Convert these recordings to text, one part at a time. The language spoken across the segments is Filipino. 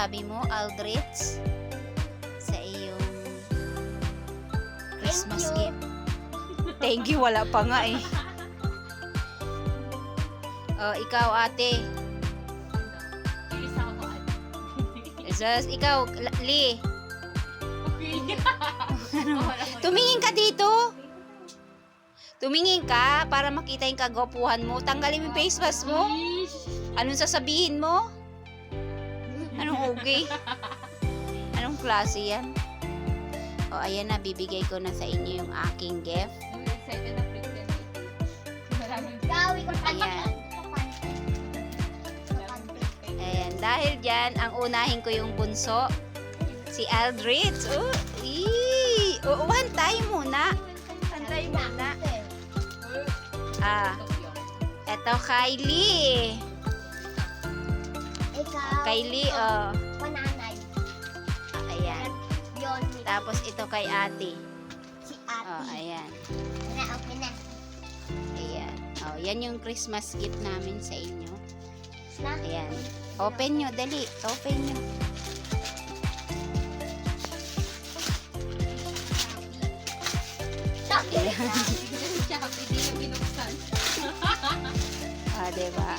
masasabi mo, Aldrich, sa iyong Christmas gift? Thank you, wala pa nga eh. Oh, ikaw ate. Jesus, ikaw, Lee. Tumingin ka dito. Tumingin ka para makita yung kagwapuhan mo. Tanggalin mo yung face mask mo. Anong sasabihin mo? Anong okay? Anong klase yan? O, ayan na, bibigay ko na sa inyo yung aking gift. Ayan. Ayan, dahil dyan, ang unahin ko yung bunso, si Aldrich. Hantay muna. Hantay muna. Eto, Kylie. Kylie, Pananay. Ayan. Yun. Tapos ito kay ate. Si ate. Ayan. Okay na. Ayan. Yan yung Christmas gift namin sa inyo. Na? Ayan. Open nyo, dali. Open nyo. Hindi na binuksan. Diba?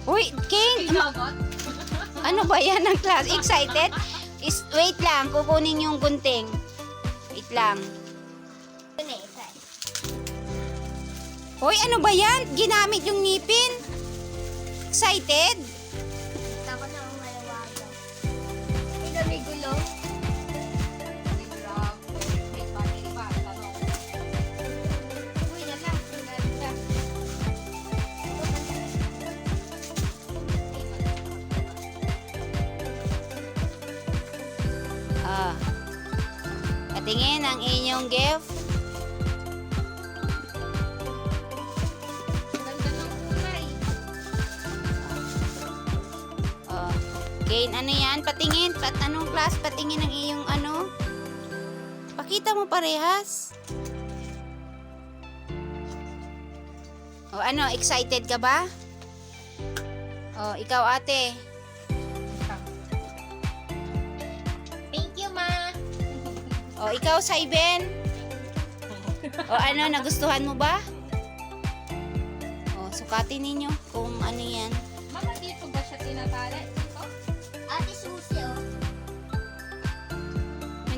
Uy, King! Ano ba yan ang class? Excited? Wait lang, kukunin yung gunting. Wait lang. Uy, ano ba yan? Ginamit yung ngipin? Excited? Ako na ang malawagan. Ito may gulo. Uy, yan lang. Ganda. Patingin ang inyong gift. Ganda ng kulay. Gain, ano yan? Patingin. Anong class? Patingin ang iyong ano? Pakita mo parehas. Ano? Excited ka ba? Ikaw ate. Thank you, ma. Ikaw Saiben. Ano? Nagustuhan mo ba? Sukatin ninyo kung ano yan. Mama, dito ba siya tinatala? Dito? Ate Susi, oh.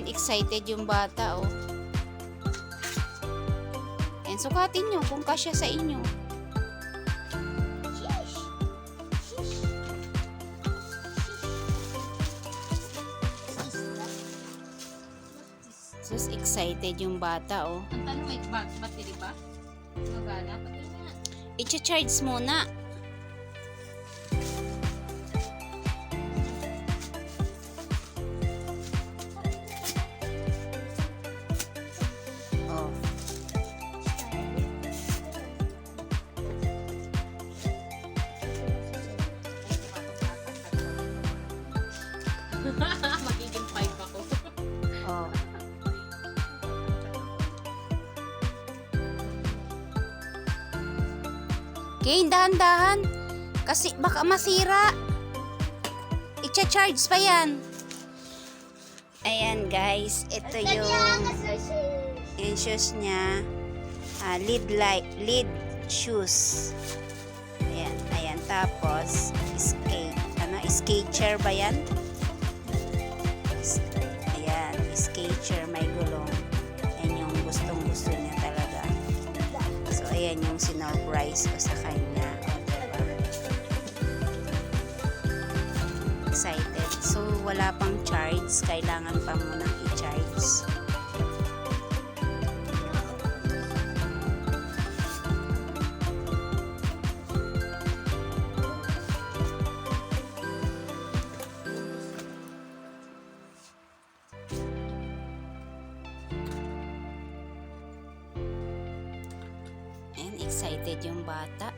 Excited yung bata, And sukatin nyo kung kasya sa inyo. Sheesh. Sheesh. Sus, excited yung bata, Ang tanong, may battery ba? Magana? Patingin nga. I-charge muna. Magiging 5 ako. Okay, dahan-dahan. Kasi baka masira. I-charge pa yan. Ayan guys, ito yung shoes niya. Lead shoes. Ayan. Tapos, skate chair ba yan? Ayan, skate chair, may gulong. Ayan yung gustong-gusto niya talaga. So, ayan yung sinurprise ko sa kanya. Excited. So, wala pang charge. Kailangan pa munang i-charge. Excited yung bata.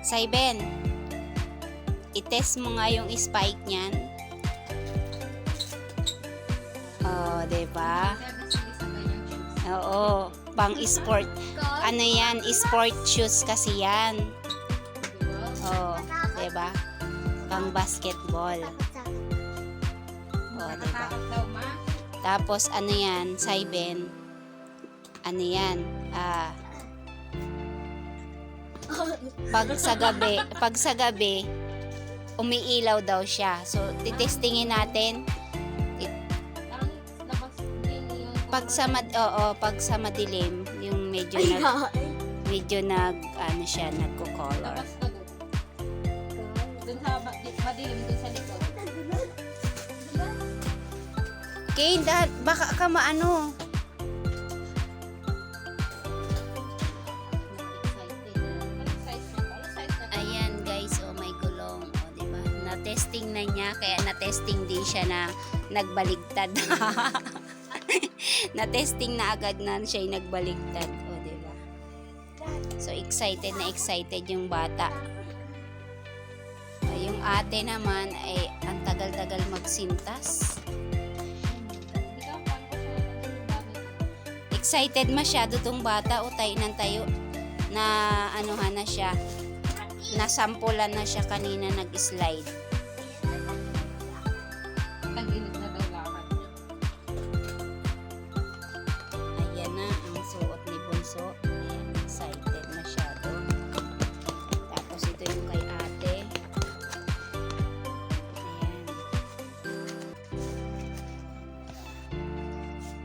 Saiben, i-test mo nga yung spike niyan. Oh, diba? Oo, pang sport. Ano yan? Sport shoes kasi yan. Oh, diba? Pang basketball. Oh, diba? Nakatakot daw, ma. Tapos ano yan, Saiben? Ano yan? Pag sa gabi, umiilaw daw siya. So, titestingin natin. Parang labas din yung... Pag sa madilim, yung medyo ano siya, nagko-color. Labas ka doon. Doon sa madilim, doon sa likod. Kane, baka ka maano. Ayan guys, oh may gulong. Oh, diba? Na-testing na niya, kaya na-testing din siya na nagbaligtad. Na-testing na agad na siya yung nagbaligtad. Oh, diba? So, excited na excited yung bata. Yung ate naman ay ang tagal-tagal magsintas. Excited masyado tong bata, o tayo ng tayo na anuhan na siya. Nasampulan na siya kanina nag-slide. Tagilid na daw lakad niya. Ayan na ang suot ni Bunso. Ayan, excited masyado. Tapos ito yung kay ate. Ayan.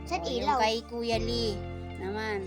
Saan Yung ilaw? kay Kuya Lee naman.